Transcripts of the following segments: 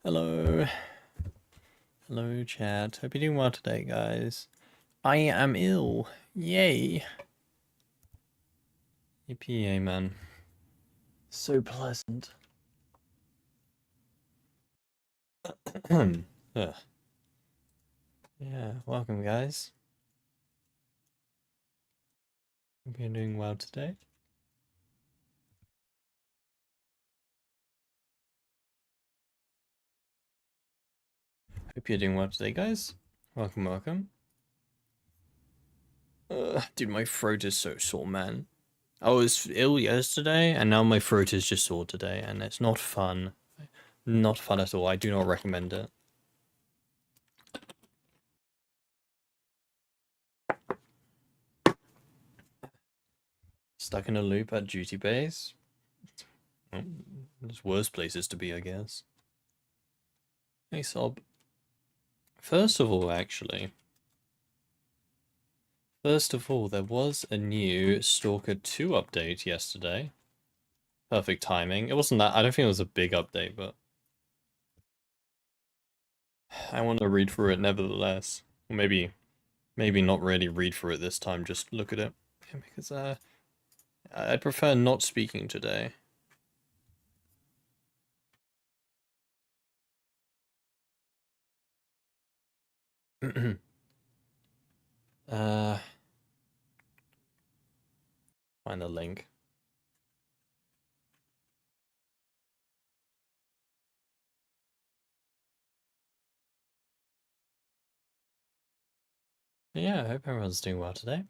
Hello. Hello, chat. Hope you're doing well today, guys. I am ill. Yay. EPA, man. So pleasant. Ugh. Yeah, welcome, guys. Hope you're doing well today. Hope you're doing well today, guys. Welcome, welcome. Dude, my throat is so sore, man. I was ill yesterday, and now my throat is just sore today, and it's not fun. Not fun at all. I do not recommend it. Stuck in a loop at duty base. There's worse places to be, I guess. Hey, Sob. First of all, actually. First of all, there was a new S.T.A.L.K.E.R 2 update yesterday. Perfect timing. It wasn't that, I don't think it was a big update, but I want to read through it nevertheless. Or maybe not really read through it this time, just look at it. Yeah, because I'd prefer not speaking today. uh, Find the link. Yeah, I hope everyone's doing well today.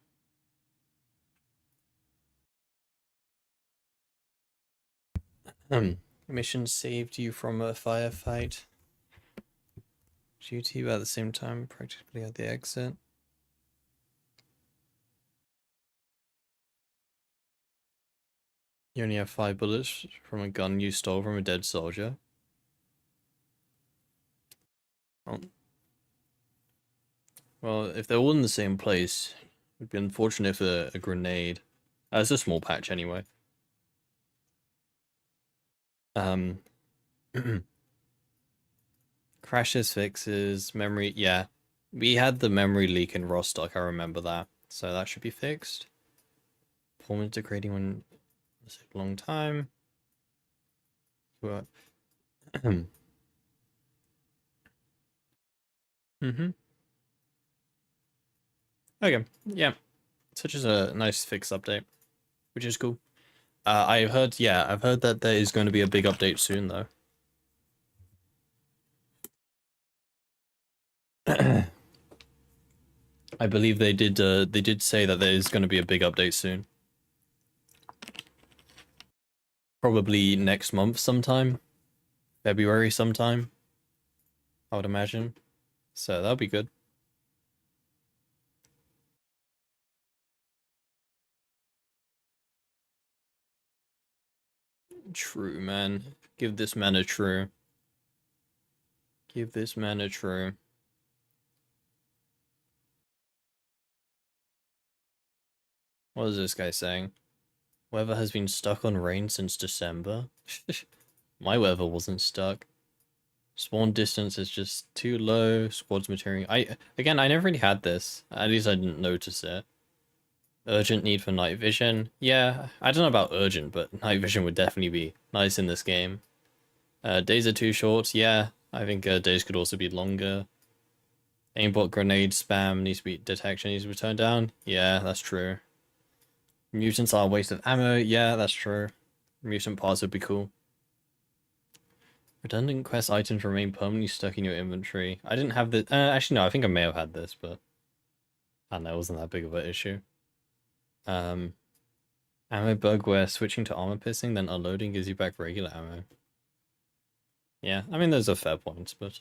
Mission saved you from a firefight. Duty, but at the same time, practically at the exit. You only have 5 bullets from a gun you stole from a dead soldier. Oh. Well, if they're all in the same place, it'd be unfortunate for a grenade. It's a small patch anyway. Crashes, fixes, memory. Yeah, we had the memory leak in Rostock. I remember that, so that should be fixed. Performance degrading when it's a long time. What? Okay, yeah, such as a nice fix update, which is cool. I've heard that there is going to be a big update soon, though. I believe they did say that there is going to be a big update soon. Probably next month sometime. February sometime. I would imagine. So that'll be good. True, man. Give this man a true. Give this man a true. What is this guy saying? Weather has been stuck on rain since December. My weather wasn't stuck. Spawn distance is just too low. Squads maturing. I never really had this. At least I didn't notice it. Urgent need for night vision. Yeah, I don't know about urgent, but night vision would definitely be nice in this game. Days are too short. Yeah, I think days could also be longer. Aimbot grenade spam needs to be detection needs to be turned down. Yeah, that's true. Mutants are a waste of ammo. Yeah, that's true. Mutant parts would be cool. Redundant quest items remain permanently stuck in your inventory. I didn't have the. Actually, no, I think I may have had this, but I don't know. It wasn't that big of an issue. Ammo bug where switching to armor piercing, then unloading gives you back regular ammo. Yeah, I mean, those are fair points, but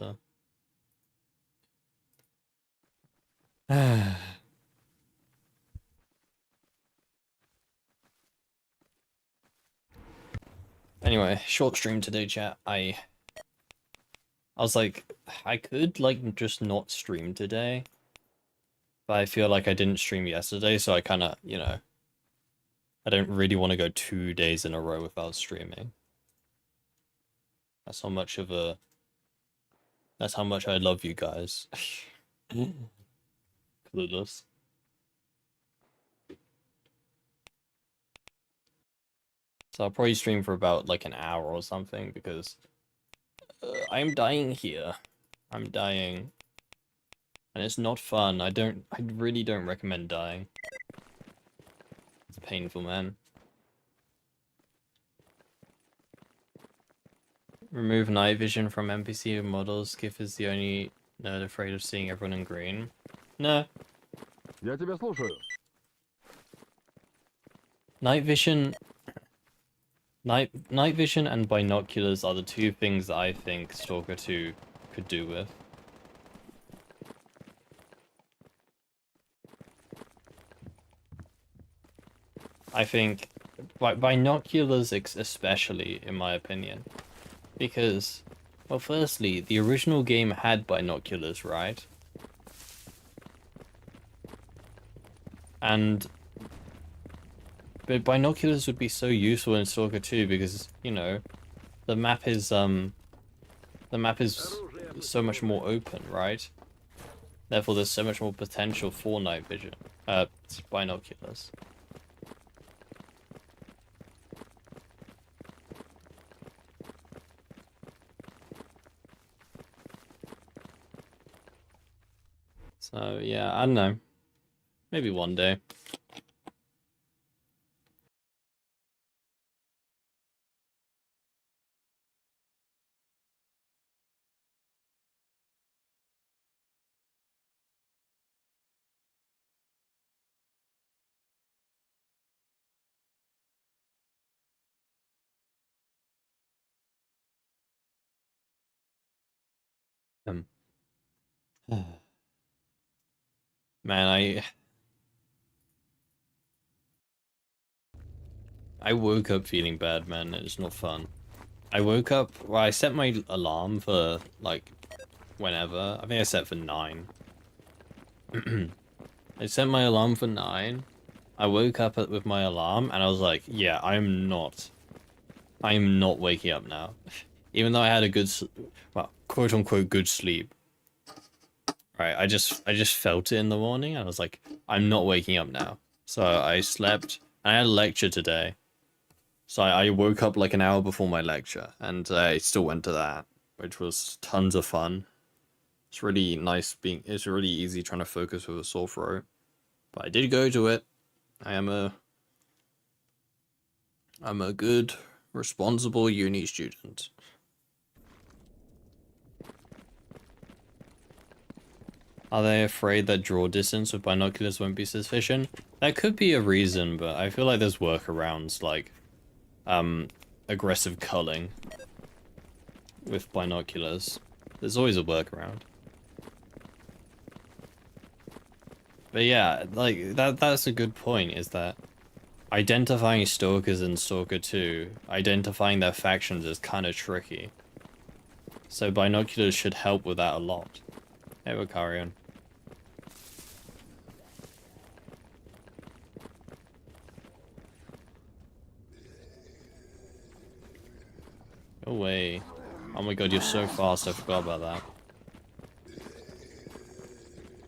anyway, short stream today, chat. I was like, I could like just not stream today, but I feel like I didn't stream yesterday, so I kind of, I don't really want to go 2 days in a row without streaming. That's not much of a That's how much I love you guys. Clueless. So I'll probably stream for about like an hour or something because I'm dying here. I'm dying. And it's not fun. I really don't recommend dying. It's painful, man. Remove night vision from NPC models. Skiff is the only nerd afraid of seeing everyone in green. No. Я тебя слушаю. Night vision... Night vision and binoculars are the two things that I think Stalker 2 could do with. I think binoculars especially, in my opinion. Because, well, firstly, the original game had binoculars, right? And but binoculars would be so useful in Stalker 2 because, you know, the map is so much more open, right? Therefore, there's so much more potential for night vision. Binoculars. So, yeah, I don't know. Maybe one day. Man, I woke up feeling bad, man. It's not fun. I woke up, well, I set my alarm for, like, whenever. I think I set for 9. I set my alarm for 9. I woke up with my alarm, and I was like, yeah, I'm not waking up now. Even though I had a good, well, quote-unquote good sleep. Right, I just felt it in the morning, and I was like, I'm not waking up now. So I slept, and I had a lecture today. So I woke up like an hour before my lecture, and I still went to that, which was tons of fun. It's really nice it's really easy trying to focus with a sore throat. But I did go to it. I'm a good, responsible uni student. Are they afraid that draw distance with binoculars won't be sufficient? That could be a reason, but I feel like there's workarounds like aggressive culling with binoculars. There's always a workaround. But yeah, like that's a good point, is that identifying stalkers in Stalker 2, identifying their factions is kind of tricky. So binoculars should help with that a lot. Hey, we're carrying. Go away. Oh my god, you're so fast, I forgot about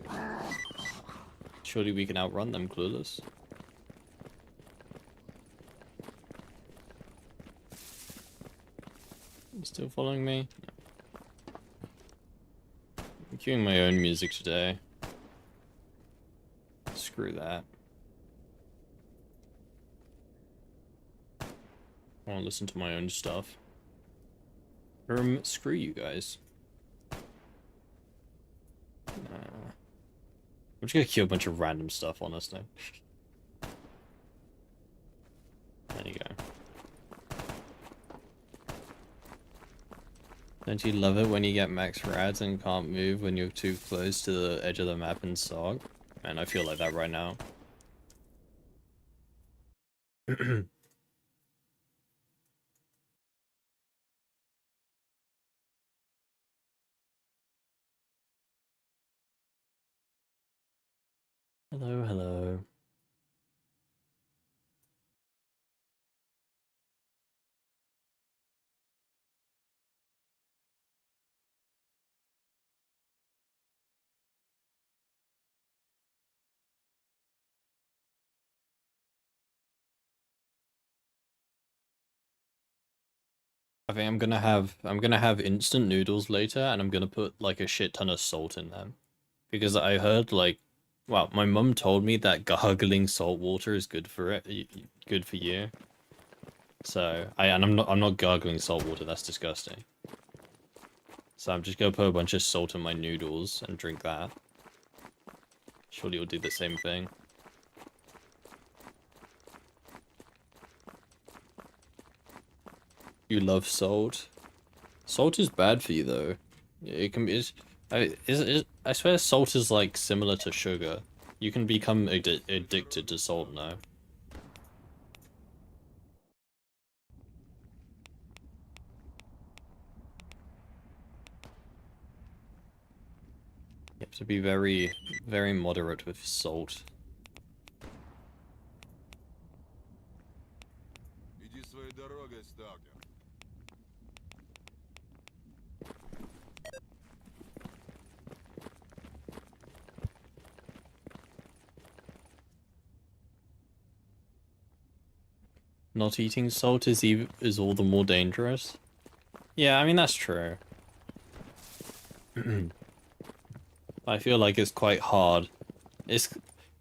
that. Surely we can outrun them, clueless. You still following me? No. I'm queuing my own music today. Screw that. I want to listen to my own stuff. Screw you guys. Nah. I'm just gonna queue a bunch of random stuff, honestly. There you go. Don't you love it when you get max rads and can't move when you're too close to the edge of the map in S.T.A.L.K.E.R? Man, I feel like that right now. Hello, hello. think I'm gonna have instant noodles later, and I'm gonna put like a shit ton of salt in them. Because I heard like, well, my mum told me that gargling salt water is good for it, good for you. So I'm not gargling salt water. That's disgusting. So I'm just gonna put a bunch of salt in my noodles and drink that. Surely you'll do the same thing. You love salt. Salt is bad for you though. It can be. I swear salt is like similar to sugar. You can become addicted to salt now. You have to be very, very moderate with salt. Иди своей дорогой, сталкер. Not eating salt is all the more dangerous. Yeah, I mean that's true. I feel like it's quite hard. It's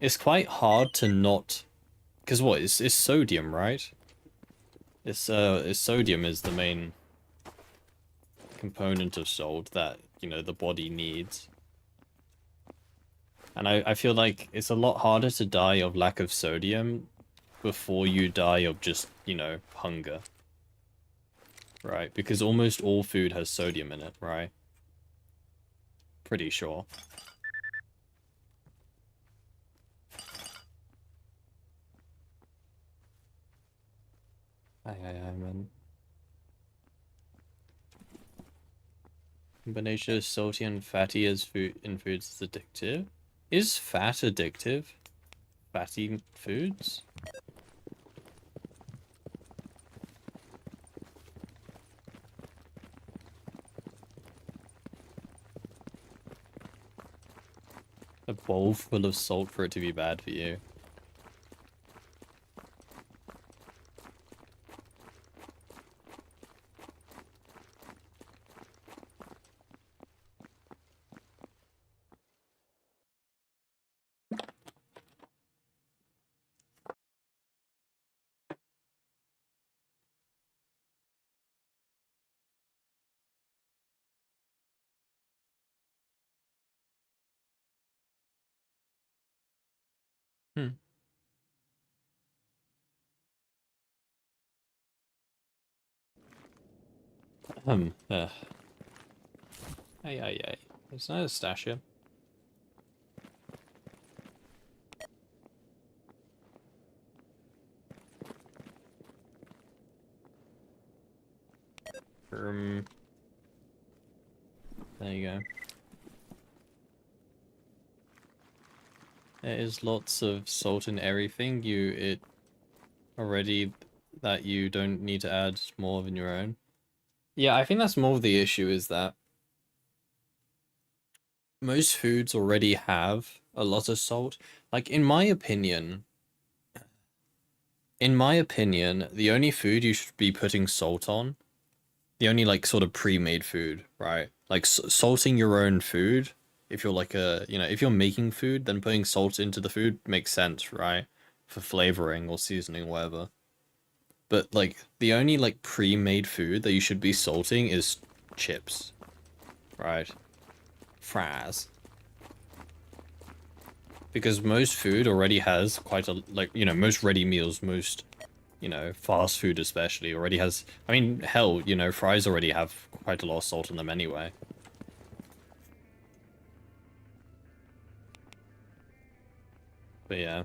it's quite hard to not, because what is sodium, right? It's sodium is the main component of salt that, you know, the body needs. And I feel like it's a lot harder to die of lack of sodium before you die of just, you know, hunger. Right? Because almost all food has sodium in it, right? Pretty sure. Aye, man. Combination of salty and fatty as food in foods is addictive. Is fat addictive? Fatty foods? A bowl full of salt for it to be bad for you. Hmm. Uh. Ay. It's not a stash here. There you go. There is lots of salt in everything. It already that you don't need to add more of in your own. Yeah, I think that's more of the issue is that most foods already have a lot of salt. Like in my opinion, the only food you should be putting salt on, the only like sort of pre-made food, right? Like salting your own food, if you're like if you're making food, then putting salt into the food makes sense, right? For flavoring or seasoning, whatever. But like the only like pre-made food that you should be salting is chips, right? Fries. Because most food already has quite a like, you know, most ready meals, most, you know, fast food especially already has, I mean, hell, you know, fries already have quite a lot of salt in them anyway. But yeah.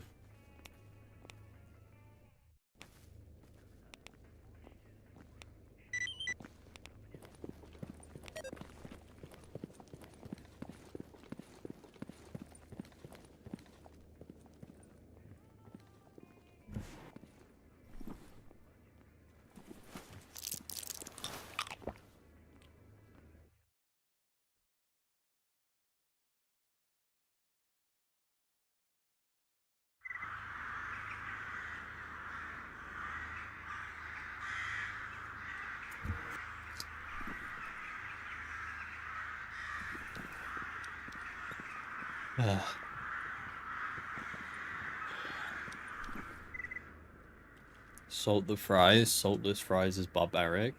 Salt the fries. Saltless fries is barbaric.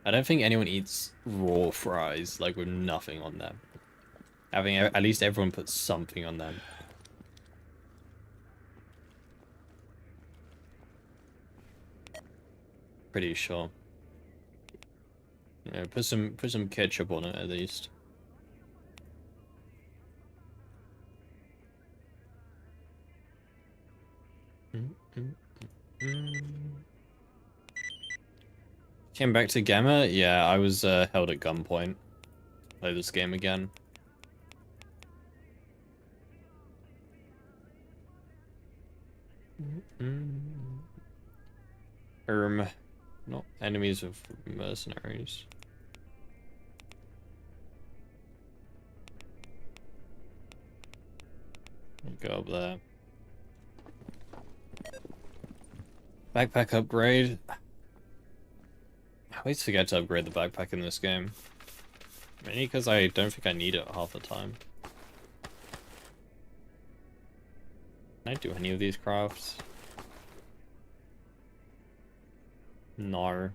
I don't think anyone eats raw fries, like with nothing on them. Having at least everyone put something on them. Pretty sure. Yeah, put some ketchup on it at least. Came back to Gamma? Yeah, I was held at gunpoint. Play this game again. Not enemies of mercenaries. Go up there. Backpack upgrade. I always forget to upgrade the backpack in this game. Mainly because I don't think I need it half the time. Can I do any of these crafts? No.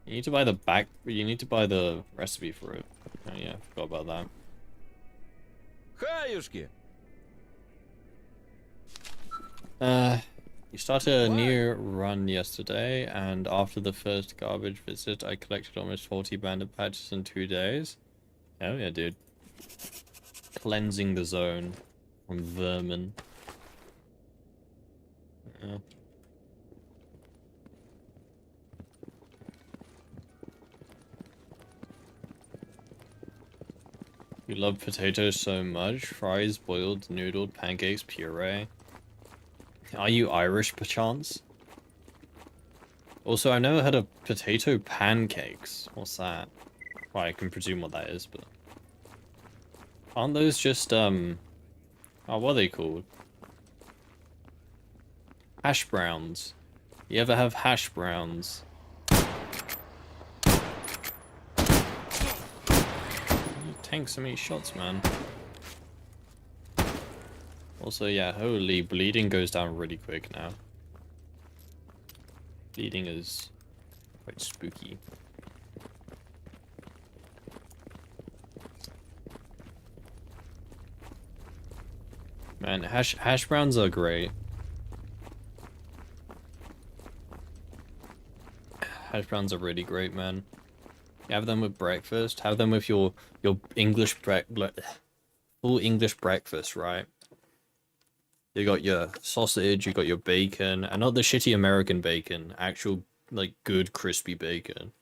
You need to buy you need to buy the recipe for it. Oh yeah, forgot about that. Хаюшки! You started a new run yesterday, and after the first garbage visit, I collected almost 40 bandit patches in 2 days. Oh yeah, dude. Cleansing the zone from vermin. Yeah. You love potatoes so much? Fries, boiled, noodled, pancakes, puree. Are you Irish, perchance? Also, I've never heard of potato pancakes. What's that? Well, I can presume what that is, but... Aren't those just, Oh, what are they called? Hash browns. You ever have hash browns? You tank so many shots, man. Also, yeah, holy, bleeding goes down really quick now. Bleeding is quite spooky. Man, hash browns are great. Hash browns are really great, man. You have them with breakfast. Have them with your English full English breakfast, right? You got your sausage, you got your bacon, and not the shitty American bacon, actual like good crispy bacon.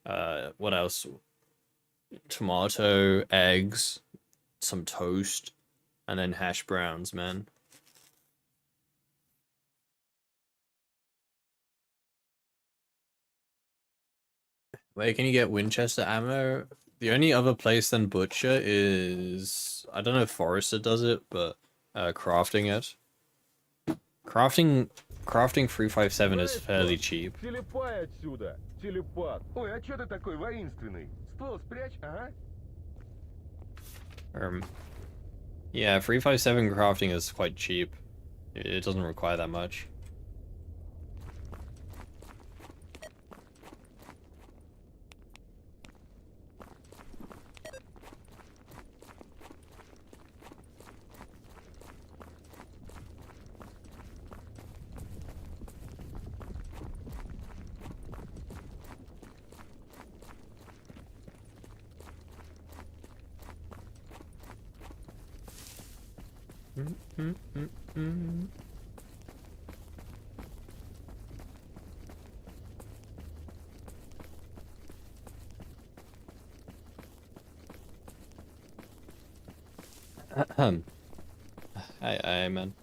What else? Tomato, eggs, some toast, and then hash browns, man. Where can you get Winchester ammo? The only other place than Butcher is... I don't know if Forrester does it, but crafting it. Crafting 357 is fairly cheap. Телепай отсюда! Телепат! Ой, а чё ты такой воинственный? Ствол спрячь, ага. Yeah, 357 crafting is quite cheap. It doesn't require that much. Aye, man.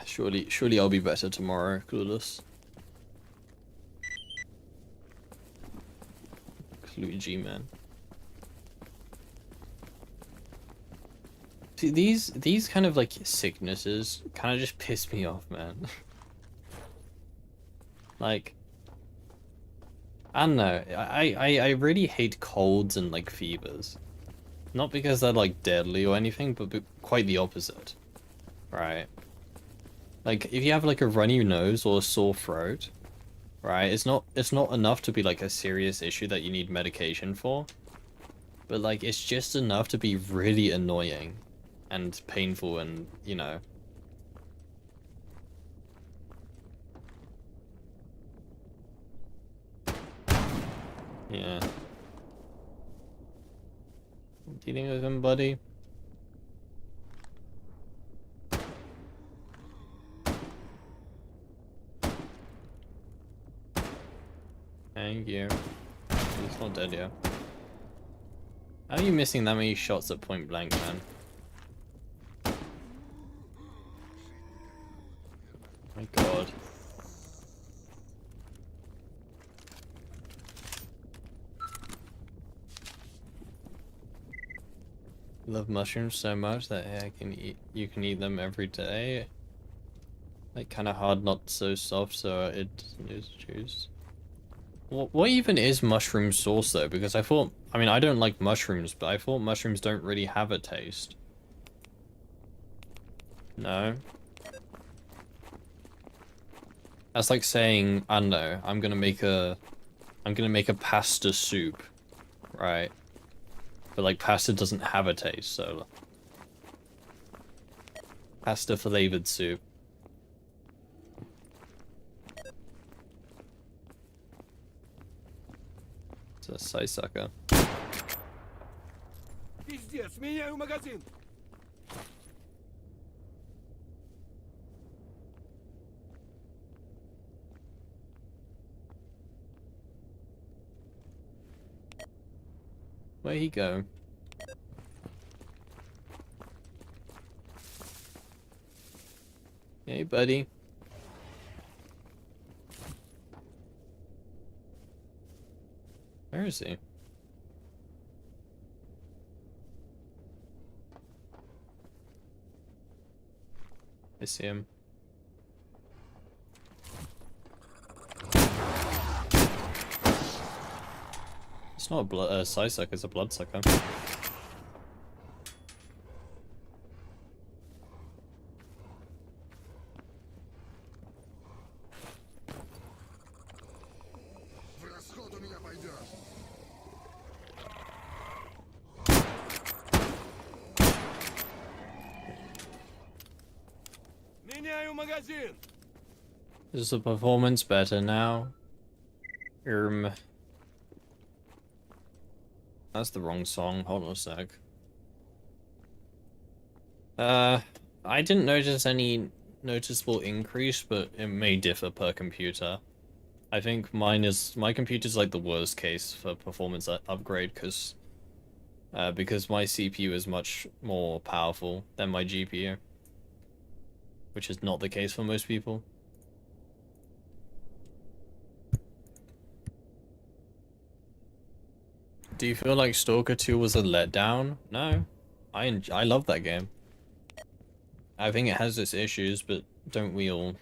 Surely I'll be better tomorrow, clueless. Cluey man. See, these kind of like sicknesses kind of just piss me off, man. Like, I don't know. I really hate colds and like fevers. Not because they're like deadly or anything, but quite the opposite. Right? Like if you have like a runny nose or a sore throat, right? It's not enough to be like a serious issue that you need medication for. But like it's just enough to be really annoying and painful and, you know. Yeah. Dealing with him, buddy? Thank you. He's not dead yet. How are you missing that many shots at point blank, man? My god. I love mushrooms so much that you can eat them every day. Like kind of hard, not so soft, so it doesn't lose juice. What even is mushroom sauce though? Because I mean, I don't like mushrooms, but I thought mushrooms don't really have a taste. No? That's like saying, I don't know, I'm gonna make a pasta soup, right? But like pasta doesn't have a taste, so pasta flavored soup. It's a side sucker. Пиздец, меняю магазин. Where'd he go? Hey, buddy. Where is he? I see him. It's not a blood side sucker, it's a blood sucker. В расход у меня пойдет. Меняю магазин. Is the performance better now? That's the wrong song. Hold on a sec. I didn't notice any noticeable increase, but it may differ per computer. I think my computer's like the worst case for performance upgrade because my CPU is much more powerful than my GPU, which is not the case for most people. Do you feel like S.T.A.L.K.E.R 2 was a letdown? No. I love that game. I think it has its issues, but don't we all?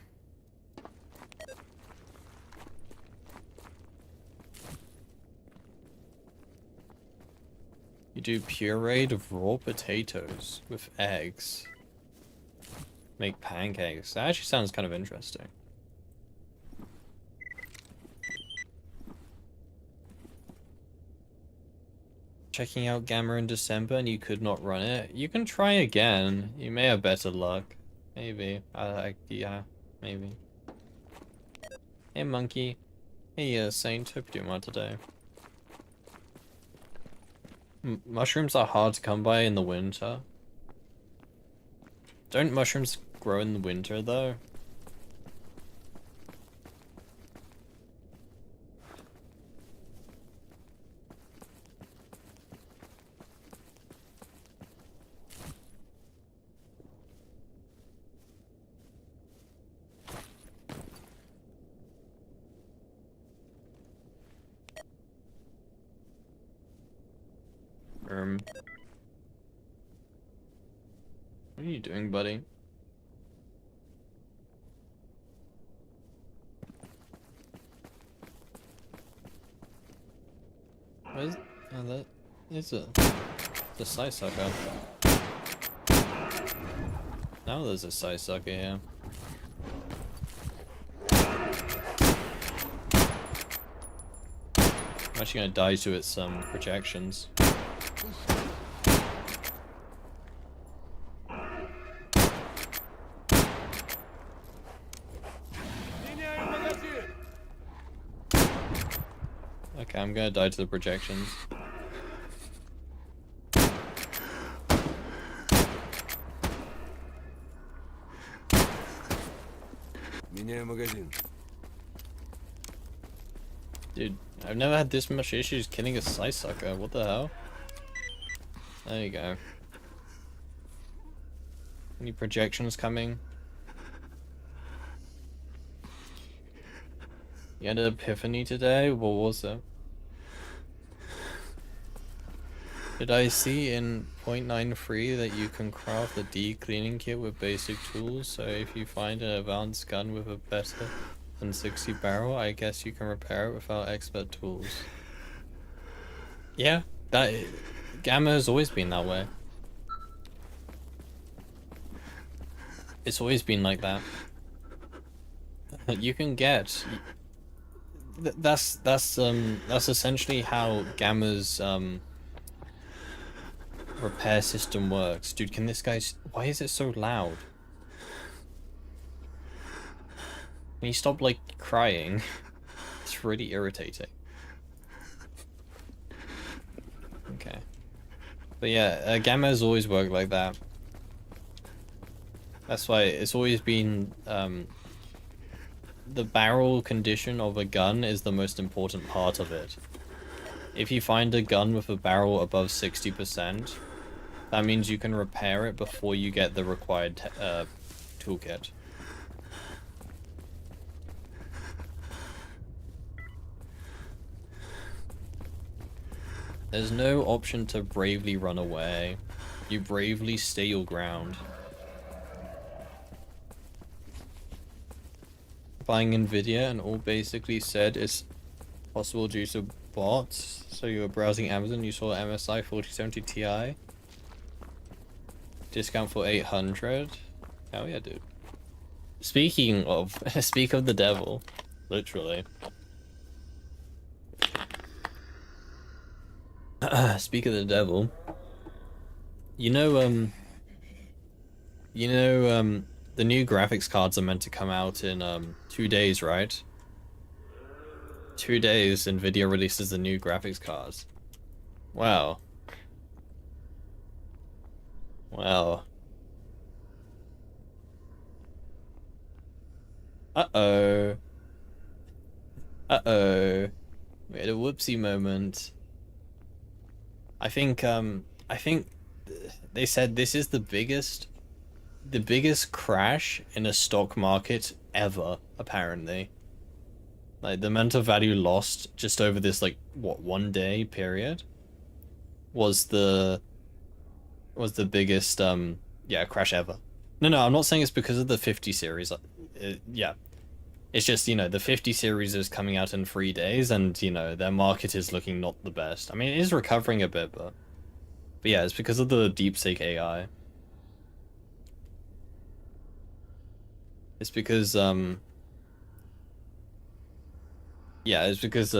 You do pureed of raw potatoes with eggs. Make pancakes. That actually sounds kind of interesting. Checking out Gamma in December and you could not run it. You can try again. You may have better luck. Maybe. Yeah, maybe. Hey, Monkey. Hey, Saint. Hope you're doing well today. Mushrooms are hard to come by in the winter. Don't mushrooms grow in the winter, though? What are you doing, buddy? Where's... Oh, that... It's a... It's a side sucker. Now there's a side sucker here. I'm actually gonna die to its projections. Okay, I'm gonna die to the projections. Меняю магазин. Dude, I've never had this much issues killing a side sucker. What the hell? There you go. Any projections coming? You had an epiphany today? What was it? Did I see in 0.93 that you can craft a de-cleaning kit with basic tools? So if you find an advanced gun with a better than 60 barrel, I guess you can repair it without expert tools. Yeah, that... Gamma has always been that way. It's always been like that. You can get... That's essentially how Gamma's repair system works. Dude, can this guy... Why is it so loud? Can you stop, like, crying? It's really irritating. Okay. But yeah, Gamma's always worked like that. That's why it's always been, the barrel condition of a gun is the most important part of it. If you find a gun with a barrel above 60%, that means you can repair it before you get the required toolkit. There's no option to bravely run away. You bravely stay your ground. Buying Nvidia and all basically said it's possible due to bots. So you were browsing Amazon, you saw MSI 4070 Ti. Discount for 800. Hell yeah, dude. Speaking of, speak of the devil, literally. Speak of the devil. The new graphics cards are meant to come out in 2 days, right? 2 days, Nvidia releases the new graphics cards. Wow. Wow. Uh-oh. Uh-oh. We had a whoopsie moment. I think they said this is the biggest crash in a stock market ever, apparently. Like the amount of value lost just over this, like, what, 1 day period was the biggest yeah, crash ever. No, I'm not saying it's because of the 50 series. Yeah. It's just, the 50 series is coming out in 3 days and, their market is looking not the best. I mean, it is recovering a bit, but yeah, it's because of the DeepSeek AI. It's because, yeah, it's because,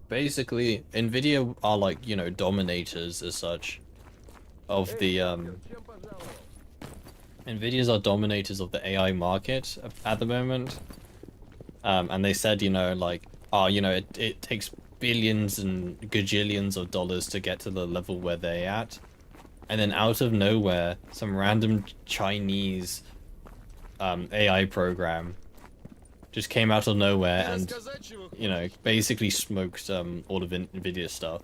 basically, Nvidia are, like, dominators as such of the, Nvidia's are dominators of the AI market at the moment. And they said, like, oh, it takes billions and gajillions of dollars to get to the level where they're at. And then out of nowhere, some random Chinese AI program just came out of nowhere and, basically smoked all of Nvidia's stuff.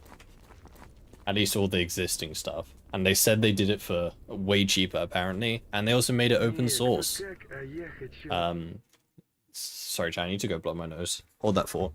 At least all the existing stuff. And they said they did it for way cheaper, apparently. And they also made it open source. Sorry, Chan, I need to go blow my nose. Hold that for.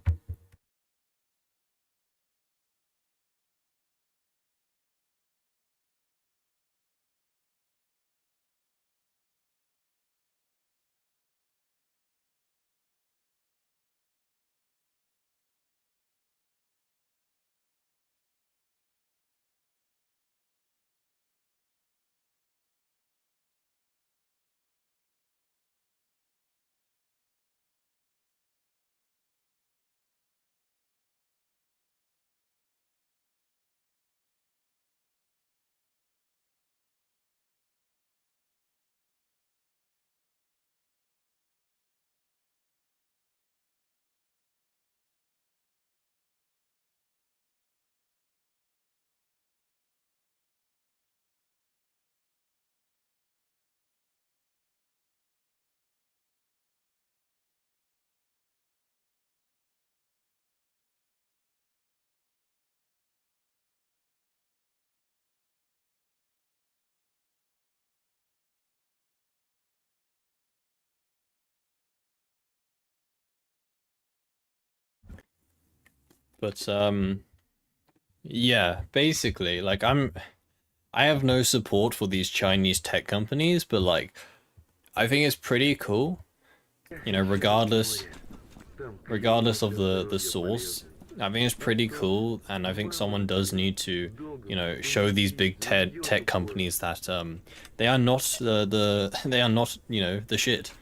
But yeah, basically, like I have no support for these Chinese tech companies, but like I think it's pretty cool, you know, regardless of the source. I think it's pretty cool, and I think someone does need to, you know, show these big tech companies that they are not they are not, you know, the shit.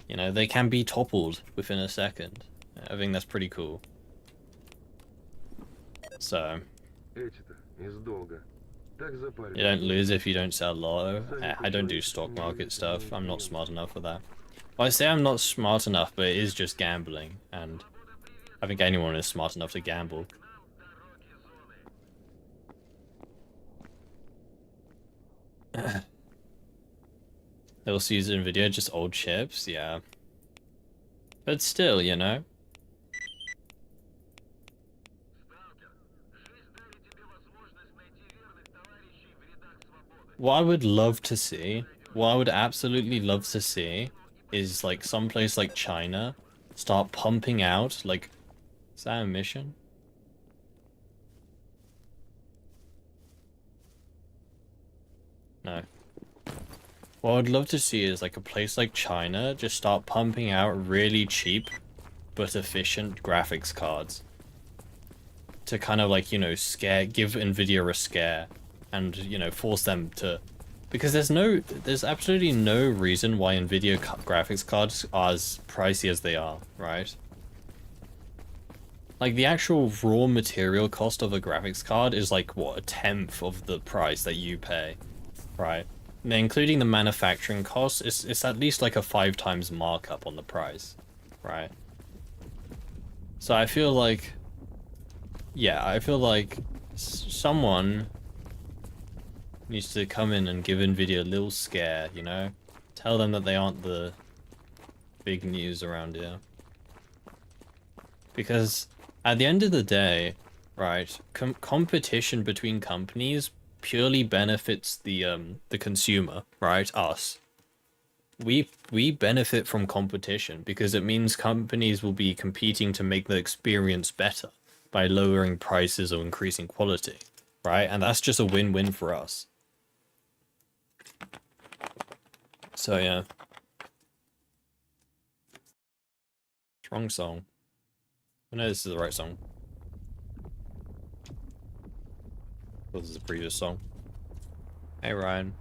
You know, they can be toppled within a second. I think that's pretty cool. So you don't lose if you don't sell low. I don't do stock market stuff. I'm not smart enough for that. Well, I say I'm not smart enough, but it is just gambling, and I think anyone is smart enough to gamble. They'll use Nvidia, just old chips, yeah. But still, you know. What I would love to see, what I would absolutely love to see, is like someplace like China start pumping out, like, is that a mission? No. What I'd love to see is like a place like China just start pumping out really cheap but efficient graphics cards to kind of like, you know, give Nvidia a scare and, you know, force them to, because there's absolutely no reason why Nvidia graphics cards are as pricey as they are, right? Like the actual raw material cost of a graphics card is like what, a tenth of the price that you pay, right? And including the manufacturing costs, it's at least like a 5 times markup on the price, right? So I feel like, yeah, I feel like someone needs to come in and give Nvidia a little scare, you know? Tell them that they aren't the big news around here. Because at the end of the day, right, competition between companies purely benefits the consumer, right? Us. We benefit from competition because it means companies will be competing to make the experience better by lowering prices or increasing quality, right? And that's just a win-win for us. So yeah. Wrong song. I know this is the right song. This is the previous song. Hey Ryan.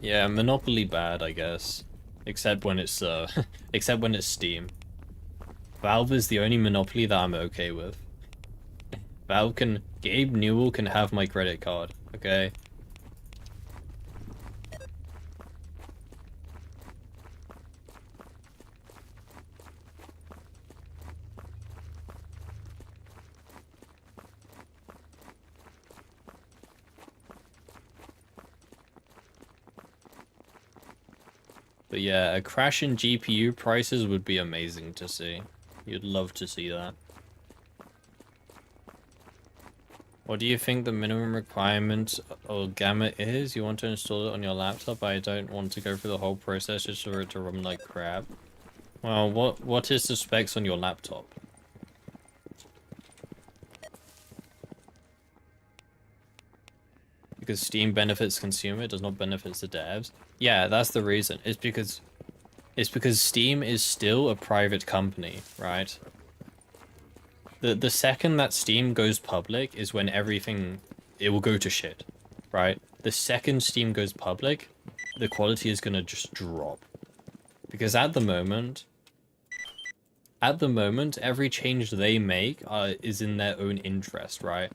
Yeah, Monopoly bad, I guess. Except when it's except when it's Steam. Valve is the only Monopoly that I'm okay with. Gabe Newell can have my credit card, okay? But yeah, a crash in GPU prices would be amazing to see. You'd love to see that. What do you think the minimum requirement or gamma is? You want to install it on your laptop? I don't want to go through the whole process just for it to run like crap. Well, what is the specs on your laptop? Because Steam benefits consumer, it does not benefit the devs. Yeah, that's the reason. It's because Steam is still a private company, right? The second that Steam goes public is when it will go to shit, right? The second Steam goes public, the quality is gonna just drop. Because at the moment, every change they make is in their own interest, right?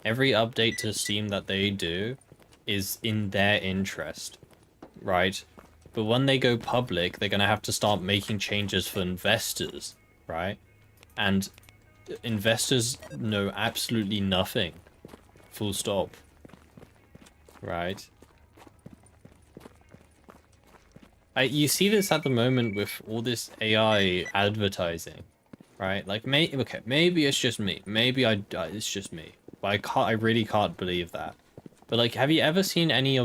Every update to Steam that they do is in their interest, right? But when they go public, they're gonna have to start making changes for investors, right? And investors know absolutely nothing. Full stop. Right? You see this at the moment with all this AI advertising, right? Like, okay, maybe it's just me. Maybe it's just me. But I really can't believe that. But like, have you ever seen any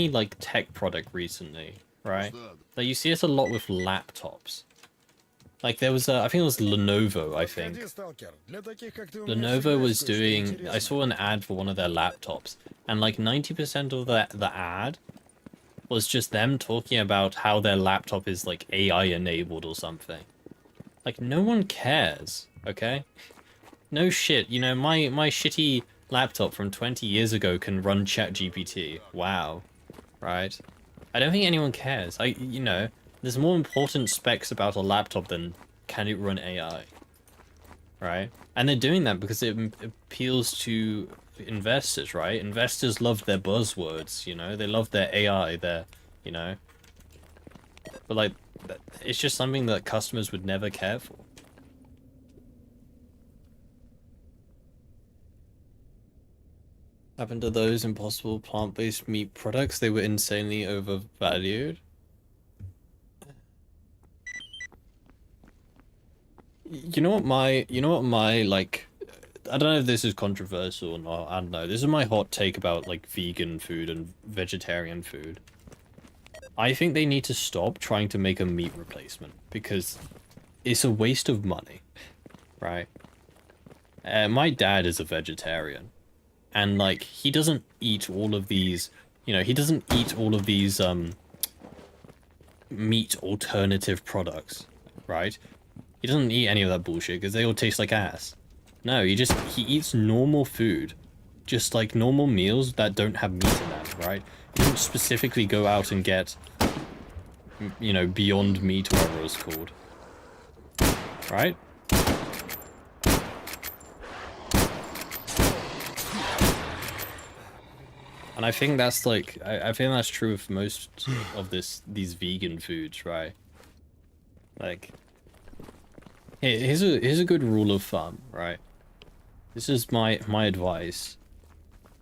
like tech product recently, right? Like, you see this a lot with laptops. Like there was, I think it was Lenovo, I think. Подходи, сталкер. Для таких, как ты, у меня Lenovo всегда was есть кое-что doing, I saw an интересное. ad for one of their laptops, and like 90% of the ad was just them talking about how their laptop is like AI enabled or something. Like no one cares, okay? No shit, you know, my shitty laptop from 20 years ago can run ChatGPT. Wow. Right? I don't think anyone cares. You know, there's more important specs about a laptop than can it run AI, right? And they're doing that because it appeals to investors, right? Investors love their buzzwords, you know, they love their AI, their, you know, but like, it's just something that customers would never care for. Happened to those impossible plant-based meat products, they were insanely overvalued. You know what my like, I don't know if this is controversial or not, I don't know. This is my hot take about like vegan food and vegetarian food. I think they need to stop trying to make a meat replacement because it's a waste of money, right? My dad is a vegetarian and like he doesn't eat all of these, you know, he doesn't eat all of these meat alternative products, right? He doesn't eat any of that bullshit because they all taste like ass. No, he eats normal food. Just like normal meals that don't have meat in them, right? He doesn't specifically go out and get, you know, Beyond Meat or whatever it's called. Right? And I think that's like, I think that's true of most of these vegan foods, right? Like, here's a good rule of thumb, right? This is my advice.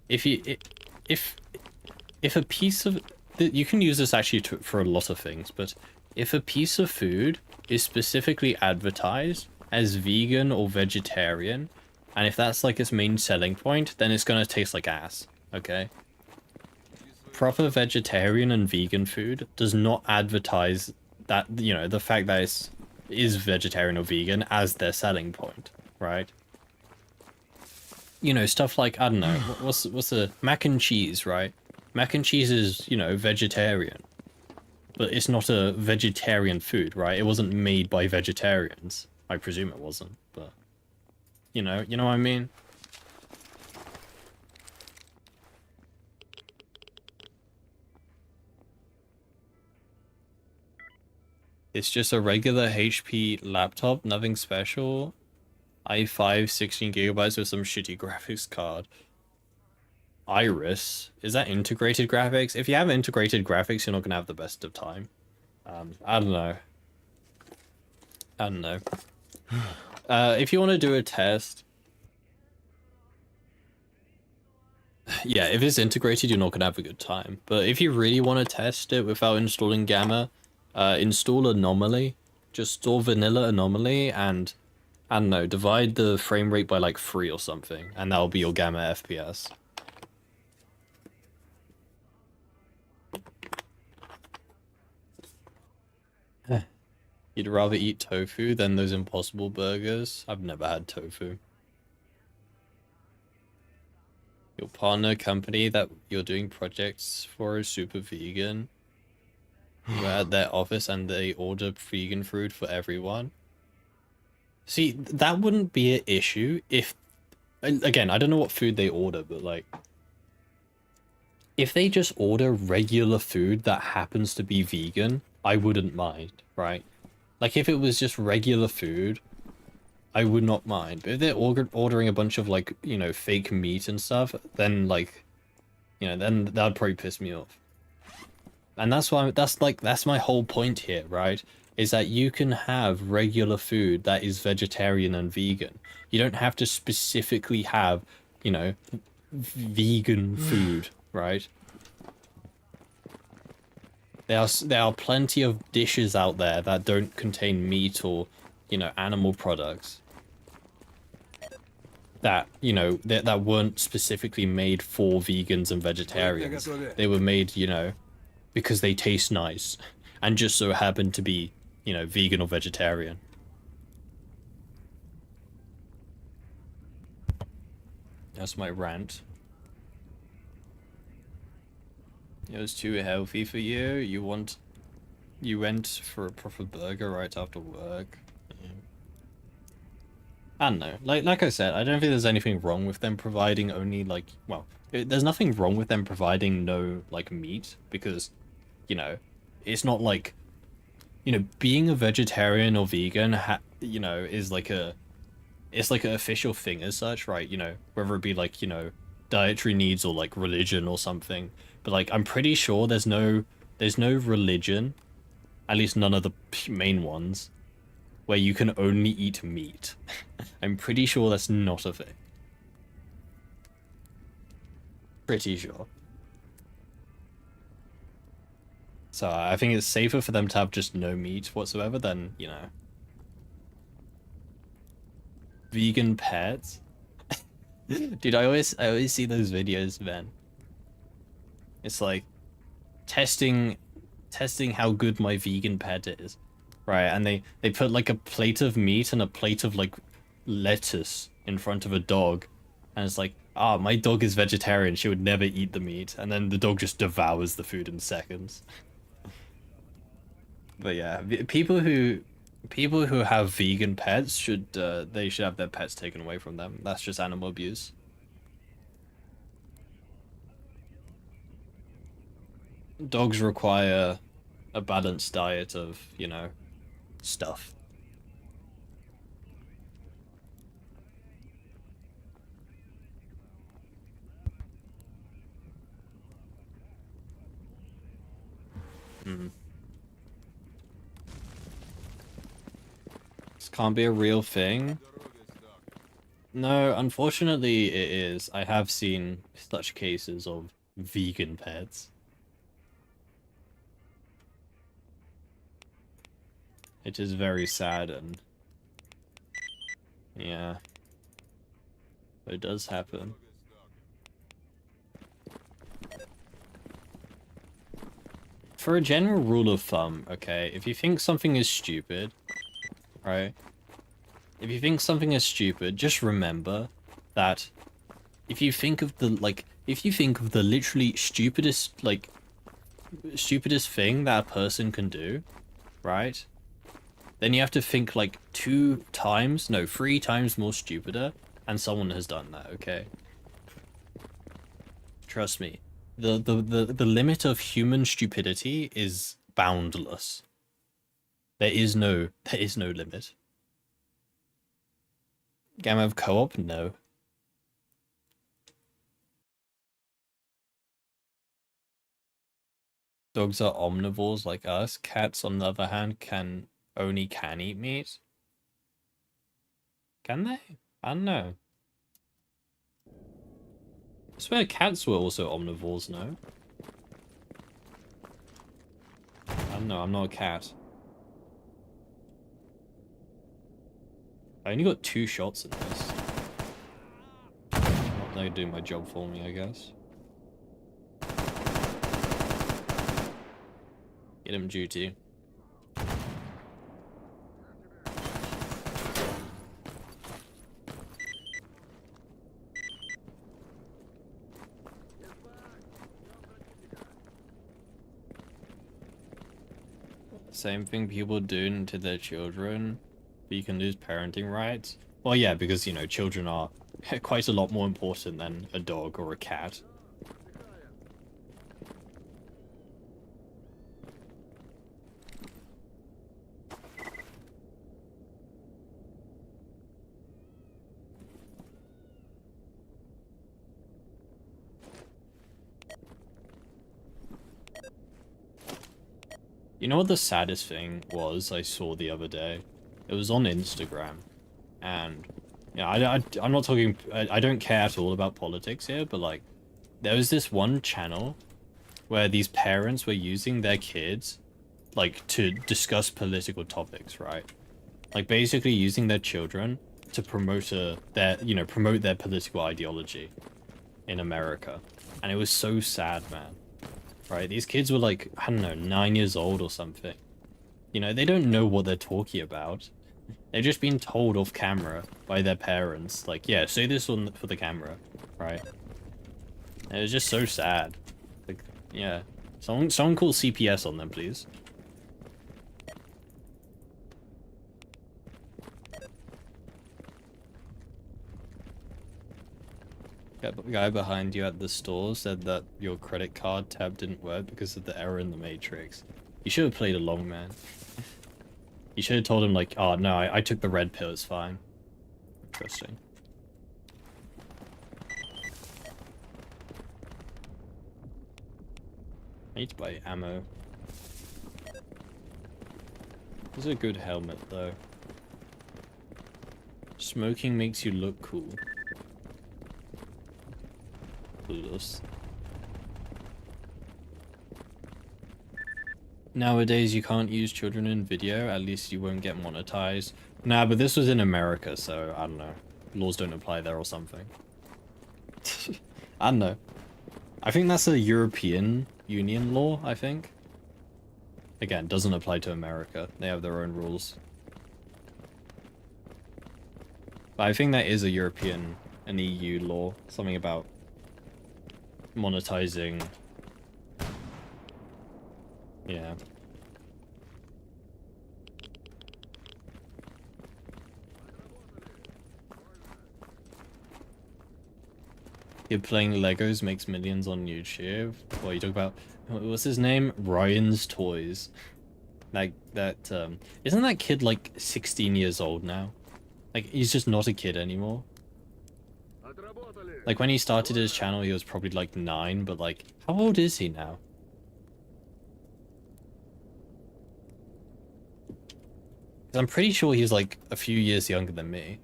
If a piece of, you can use this actually for a lot of things, but if a piece of food is specifically advertised as vegan or vegetarian, and if that's like its main selling point, then it's gonna taste like ass, okay? Proper vegetarian and vegan food does not advertise that, you know, the fact that is vegetarian or vegan as their selling point, right? You know, stuff like, I don't know, what's the mac and cheese, right? Mac and cheese is, you know, vegetarian, but it's not a vegetarian food, right? It wasn't made by vegetarians. I presume it wasn't, but you know what I mean? It's just a regular HP laptop, nothing special. i5 16 gigabytes with some shitty graphics card. Iris, is that integrated graphics? If you have integrated graphics, you're not gonna have the best of time. I don't know. I don't know. If you want to do a test, yeah, if it's integrated, you're not gonna have a good time. But if you really want to test it without installing Gamma, install Anomaly. Just install vanilla Anomaly and, I don't know, divide the frame rate by like 3 or something, and that'll be your Gamma FPS. You'd rather eat tofu than those impossible burgers? I've never had tofu. Your partner company that you're doing projects for is super vegan. You're at their office and they order vegan food for everyone. See, that wouldn't be an issue if, again, I don't know what food they order, but like, if they just order regular food that happens to be vegan, I wouldn't mind, right? Like if it was just regular food, I would not mind. But if they're ordering a bunch of like, you know, fake meat and stuff, then like, you know, then that'd probably piss me off. And that's why that's my whole point here, right? Is that you can have regular food that is vegetarian and vegan. You don't have to specifically have, you know, vegan food, right? There are plenty of dishes out there that don't contain meat or, you know, animal products that, you know, that weren't specifically made for vegans and vegetarians. They were made, you know, because they taste nice and just so happen to be, you know, vegan or vegetarian. That's my rant. It was too healthy for you. You went for a proper burger right after work. Yeah. I don't know. Like I said, I don't think there's anything wrong with them providing only like, well, there's nothing wrong with them providing no like meat because, you know, it's not like, you know, being a vegetarian or vegan, you know, is like it's like an official thing as such, right? You know, whether it be like, you know, dietary needs or like religion or something. But like, I'm pretty sure there's no religion, at least none of the main ones, where you can only eat meat. I'm pretty sure that's not a thing. Pretty sure. So I think it's safer for them to have just no meat whatsoever than, you know, vegan pets. Dude, I always see those videos, man. It's like testing how good my vegan pet is. Right, and they put like a plate of meat and a plate of like lettuce in front of a dog. And it's like, ah, my dog is vegetarian, she would never eat the meat. And then the dog just devours the food in seconds. But yeah, people who have vegan pets should they should have their pets taken away from them. That's just animal abuse. Dogs require a balanced diet of, you know, stuff. Mm. This can't be a real thing. No, unfortunately it is. I have seen such cases of vegan pets. It is very sad and yeah, it does happen. For a general rule of thumb, okay, if you think something is stupid, right? If you think something is stupid, just remember that if you think of the literally stupidest thing that a person can do, right? Then you have to think like 3 times more stupider, and someone has done that, okay? Trust me. The limit of human stupidity is boundless. There is no limit. Game of co-op? No. Dogs are omnivores like us. Cats, on the other hand, can eat meat. Can they? I don't know. I swear cats were also omnivores, no? I don't know, I'm not a cat. I only got 2 shots in this. Not gonna do my job for me, I guess. Get him duty. Same thing people do to their children, but you can lose parenting rights. Well, yeah, because, you know, children are quite a lot more important than a dog or a cat. You know what the saddest thing was I saw the other day? It was on Instagram. And, yeah, I'm not talking... I don't care at all about politics here, but, like, there was this one channel where these parents were using their kids, like, to discuss political topics, right? Like, basically using their children to promote promote their political ideology in America. And it was so sad, man. Right, these kids were like, I don't know, 9 years old or something. You know, they don't know what they're talking about. They've just been told off camera by their parents, like, yeah, say this on for the camera, right? And it was just so sad. Like, yeah. Someone call CPS on them, please. Guy behind you at the store said that your credit card tab didn't work because of the error in the matrix. You should have played along, man. You should have told him, like, oh, no, I took the red pill, it's fine. Interesting. I need to buy ammo. This is a good helmet, though. Smoking makes you look cool. Clueless. Nowadays, you can't use children in video, at least you won't get monetized. Nah, but this was in America, so I don't know. Laws don't apply there or something. I don't know. I think that's a European Union law, I think. Again, doesn't apply to America. They have their own rules. But I think that is a European, an EU law. Something about monetizing. Yeah. Kid playing Legos makes millions on YouTube. What you talk about? What's his name? Ryan's Toys. Like that. Isn't that kid like 16 years old now? Like he's just not a kid anymore. Like when he started his channel, he was probably like 9, but like, how old is he now? I'm pretty sure he's like a few years younger than me.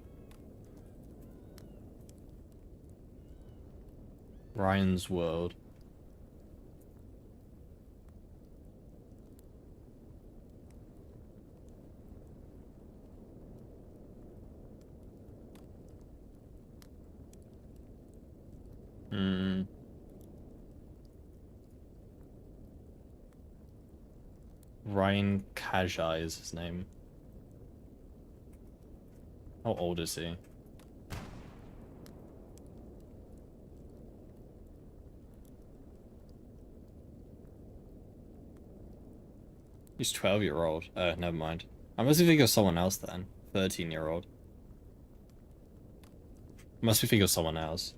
Ryan's World. Ryan Kajai is his name. How old is he? He's 12-year-old. Never mind. I must be thinking of someone else then. 13-year-old. Must be thinking of someone else.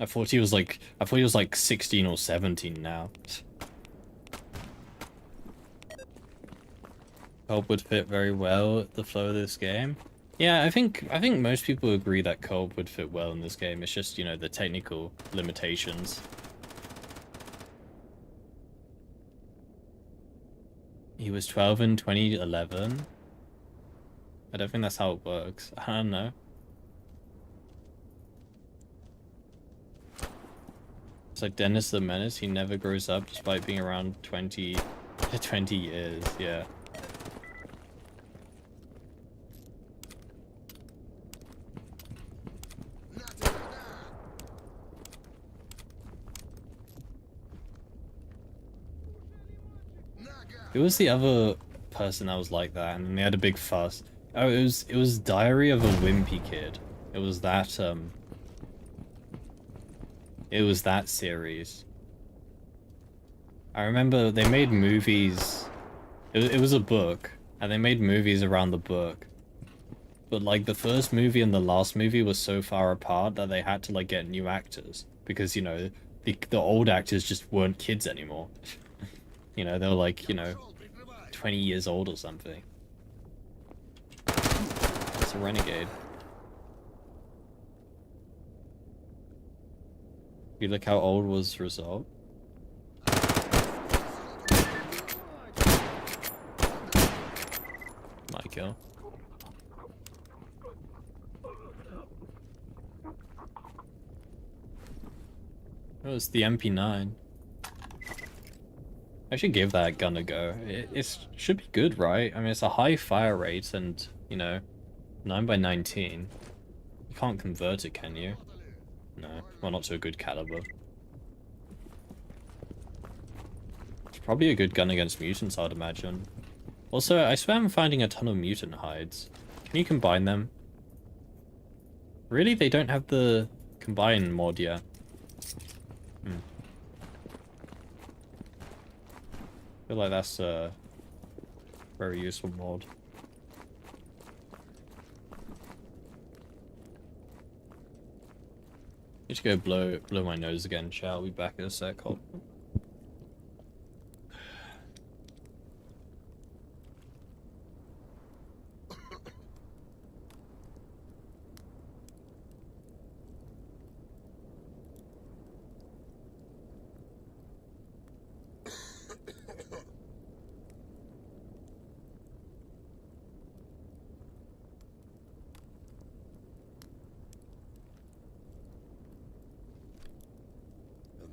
I thought he was like 16 or 17 now. Co-op would fit very well with the flow of this game. Yeah, I think most people agree that co-op would fit well in this game. It's just, you know, the technical limitations. He was 12 in 2011. I don't think that's how it works. I don't know. It's like Dennis the Menace. He never grows up despite being around 20 years. Yeah. It was the other person that was like that, and they had a big fuss. Oh, it was Diary of a Wimpy Kid. It was that series. I remember they made movies. It was a book, and they made movies around the book. But like the first movie and the last movie was so far apart that they had to like get new actors because, you know, the old actors just weren't kids anymore. You know, they were like, you know, 20 years old or something. It's a renegade. You look how old was Result. Michael. Oh, it's the MP9. I should give that gun a go. It should be good, right? I mean, it's a high fire rate and, you know, 9x19. You can't convert it, can you? No. Well, not to a good caliber. It's probably a good gun against mutants, I'd imagine. Also, I swear I'm finding a ton of mutant hides. Can you combine them? Really? They don't have the combine mod yet. I feel like that's a very useful mod. Need to go blow my nose again, shall we? Back in a sec. Hold on.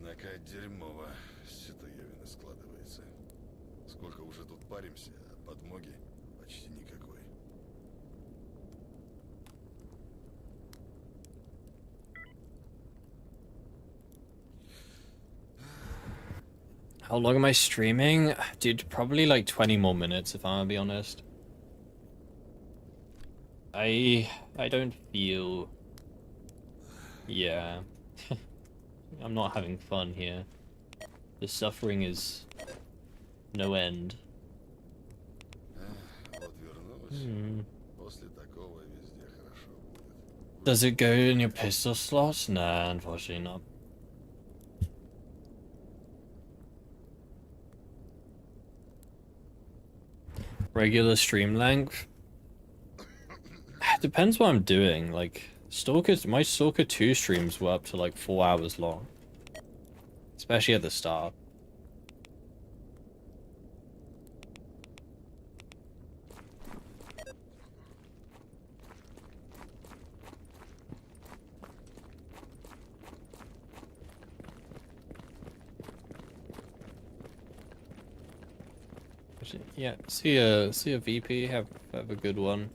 Однако дерьмово ситуевина складывается. Сколько уже тут паримся, а подмоги почти никакой. How long am I streaming? Dude, probably like 20 more minutes if I'm gonna be honest. I don't feel... Yeah. I'm not having fun here. The suffering is no end. Вот вернулась. После такого везде хорошо будет. Does it go in your pistol slot? Nah, unfortunately not. Regular stream length? Depends what I'm doing. Like, my Stalker 2 streams were up to like 4 hours long. Especially at the start. Yeah, see a VP, have a good one.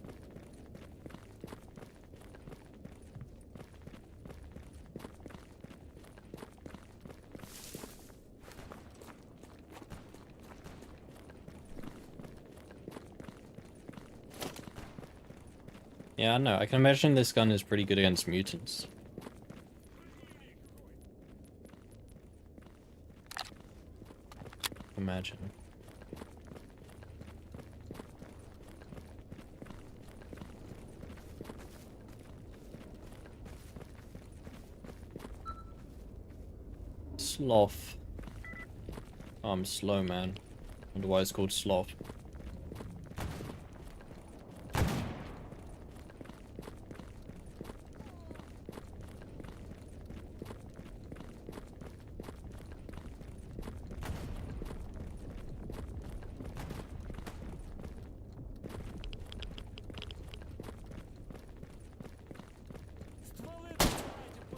Yeah, I know. I can imagine this gun is pretty good against mutants. Imagine. Sloth. Oh, I'm slow, man. Wonder why it's called sloth.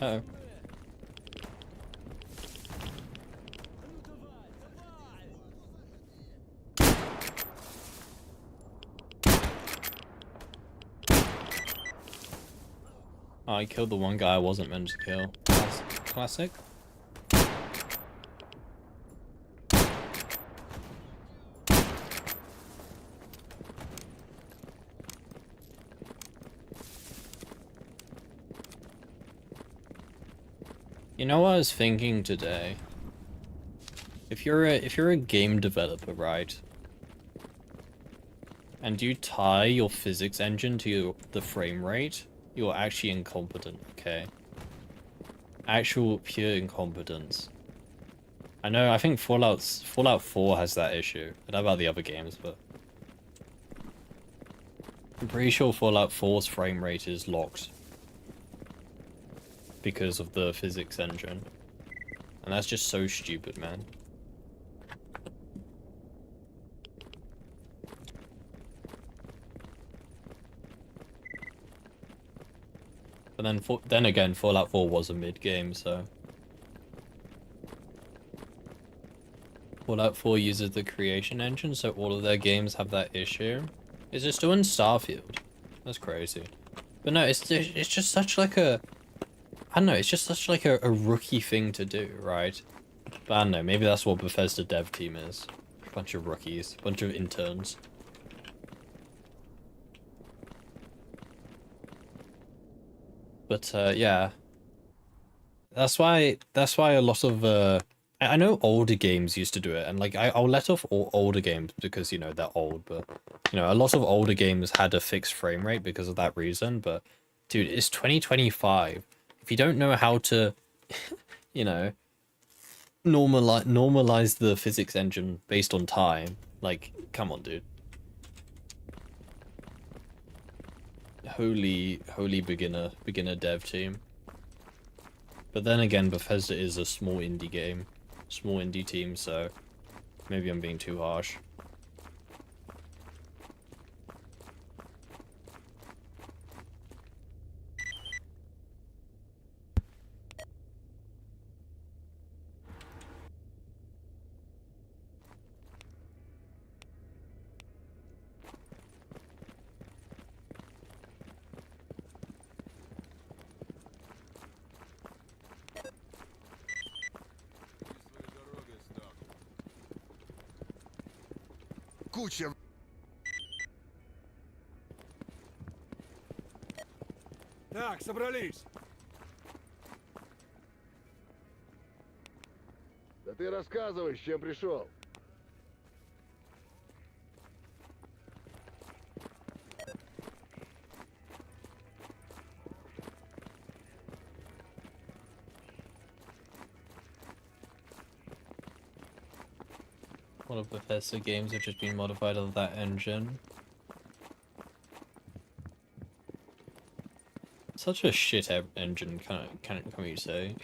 Uh-oh. Oh, I killed the one guy I wasn't meant to kill. Classic. You know what I was thinking today? If you're a game developer, right? And you tie your physics engine to the frame rate, you're actually incompetent, okay? Actual pure incompetence. I know, I think Fallout 4 has that issue. I don't know about the other games, but I'm pretty sure Fallout 4's frame rate is locked because of the physics engine. And that's just so stupid, man. But then again, Fallout 4 was a mid-game, so... Fallout 4 uses the creation engine, so all of their games have that issue. Is it still in Starfield? That's crazy. But no, it's just such like a... I don't know, it's just such like a rookie thing to do, right? But I don't know, maybe that's what Bethesda dev team is. Bunch of rookies, bunch of interns. But yeah, that's why a lot of I know older games used to do it, and like I'll let off all older games because you know they're old, but you know a lot of older games had a fixed frame rate because of that reason. But dude, it's 2025. If you don't know how to, you know, normalize the physics engine based on time, like come on, dude. Holy beginner dev team. But then again, Bethesda is a small indie team, so maybe I'm being too harsh. Куча... Так, собрались. Да ты рассказывай, с чем пришел. One of Bethesda games have just been modified of that engine. Such a shit engine, can you say?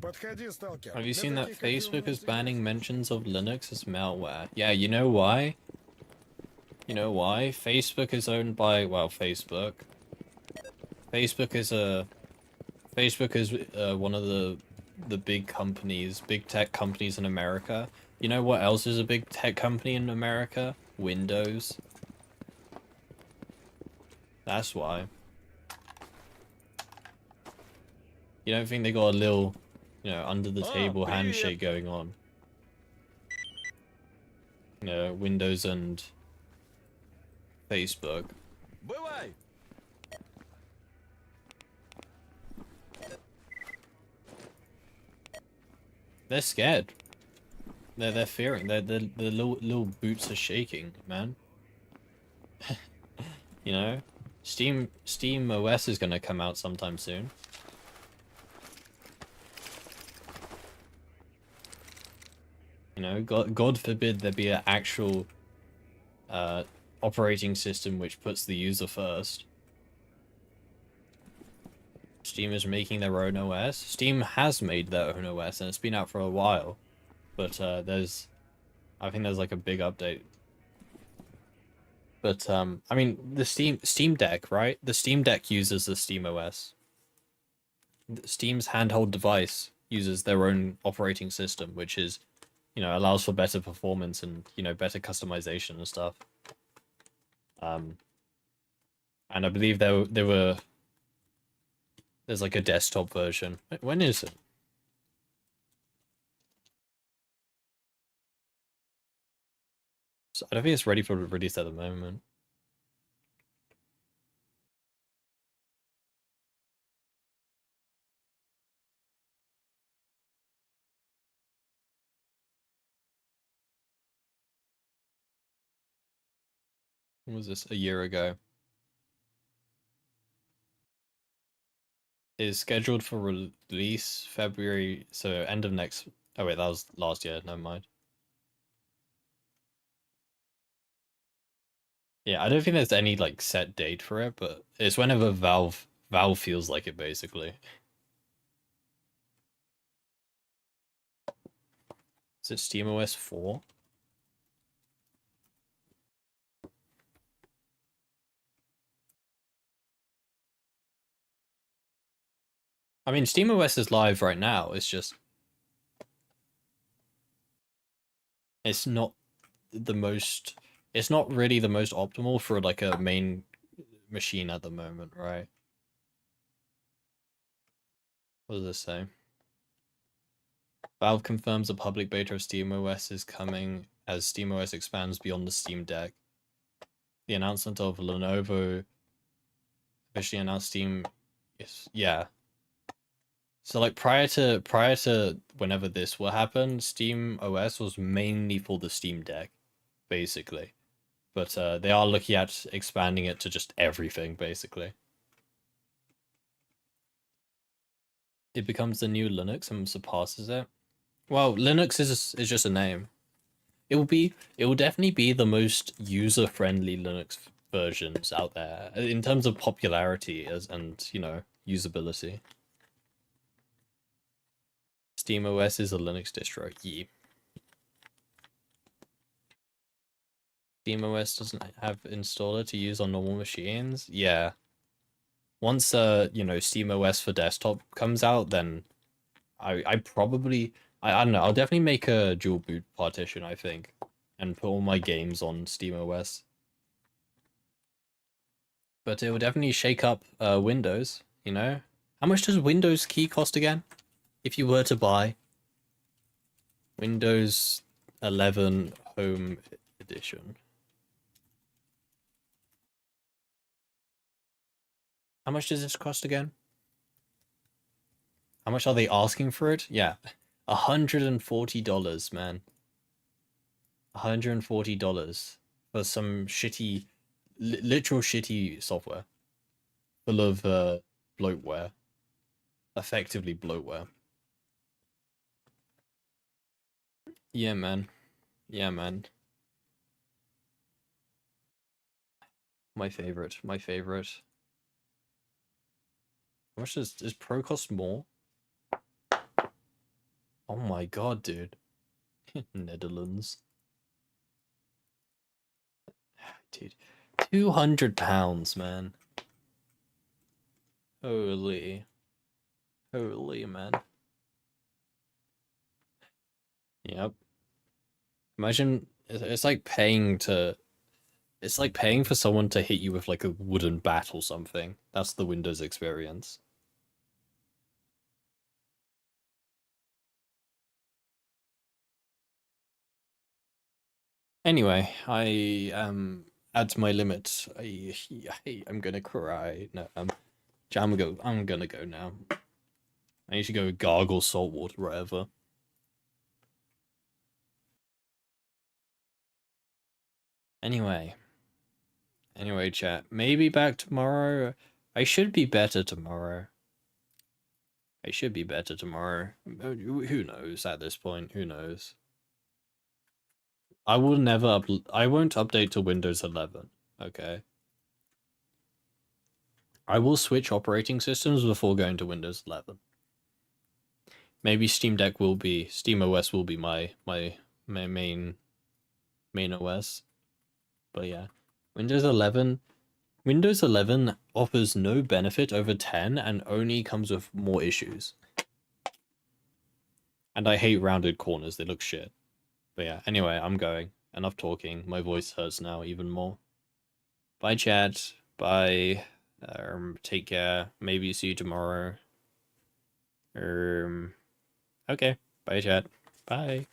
Подходи, сталкер. Have you Для seen that таких, как ты, у Facebook is нас banning есть. mentions of Linux as malware? Yeah, you know why? You know why? Facebook is owned by, well, Facebook. Facebook is one of the big companies, big tech companies in America. You know what else is a big tech company in America? Windows. That's why. You don't think they got a little, you know, under the table привет! handshake going on? You know, Windows and Facebook. Бывай! They're scared. They're fearing. The little boots are shaking, man. You know, Steam OS is gonna come out sometime soon. You know, God forbid there be an actual operating system which puts the user first. Steam is making their own OS. Steam has made their own OS and it's been out for a while, but I think there's like a big update. But I mean the Steam Deck, right? The Steam Deck uses the Steam OS. Steam's handheld device uses their own operating system, which is, you know, allows for better performance and, you know, better customization and stuff. And I believe there's like a desktop version. When is it? So I don't think it's ready for release at the moment. When was this? A year ago. It is scheduled for release February, so end of next. Oh wait, that was last year. Never mind. Yeah, I don't think there's any like set date for it, but it's whenever Valve feels like it, basically. Is it SteamOS 4? I mean, SteamOS is live right now. It's just it's not the most it's not really the most optimal for like a main machine at the moment, right? What does this say? Valve confirms a public beta of SteamOS is coming as SteamOS expands beyond the Steam Deck. The announcement of Lenovo officially announced Steam. Yeah. So like prior to whenever this will happen, SteamOS was mainly for the Steam Deck, basically. But they are looking at expanding it to just everything, basically. It becomes the new Linux and surpasses it. Well, Linux is just a name. It will definitely be the most user-friendly Linux versions out there in terms of popularity and you know, usability. SteamOS is a Linux distro. Yeah. SteamOS doesn't have installer to use on normal machines. Yeah. Once you know, SteamOS for desktop comes out, then I probably I don't know, I'll definitely make a dual boot partition, I think, and put all my games on SteamOS. But it will definitely shake up Windows, you know? How much does Windows key cost again? If you were to buy Windows 11 Home Edition. How much does this cost again? How much are they asking for it? Yeah, $140, man. $140 for some shitty, literal shitty software. Full of bloatware. Effectively bloatware. Yeah, man. Yeah, man. My favorite. My favorite. How much does Pro cost more? Oh my god, dude. Netherlands. Dude. £200, man. Holy. Holy, man. Yep. Imagine it's like paying to it's like paying for someone to hit you with like a wooden bat or something. That's the Windows experience. Anyway, I add to my limit. I'm gonna cry. No, I'm gonna go now. I need to go gargle salt water, whatever. Anyway, chat. Maybe back tomorrow. I should be better tomorrow. I should be better tomorrow. Who knows at this point? Who knows? I will never I won't update to Windows 11. Okay. I will switch operating systems before going to Windows 11. Maybe SteamOS will be my main OS. But yeah, Windows 11 offers no benefit over 10 and only comes with more issues. And I hate rounded corners, they look shit. But yeah, anyway, I'm going. Enough talking. My voice hurts now even more. Bye, chat. Bye. Take care. Maybe see you tomorrow. Okay. Bye, chat. Bye.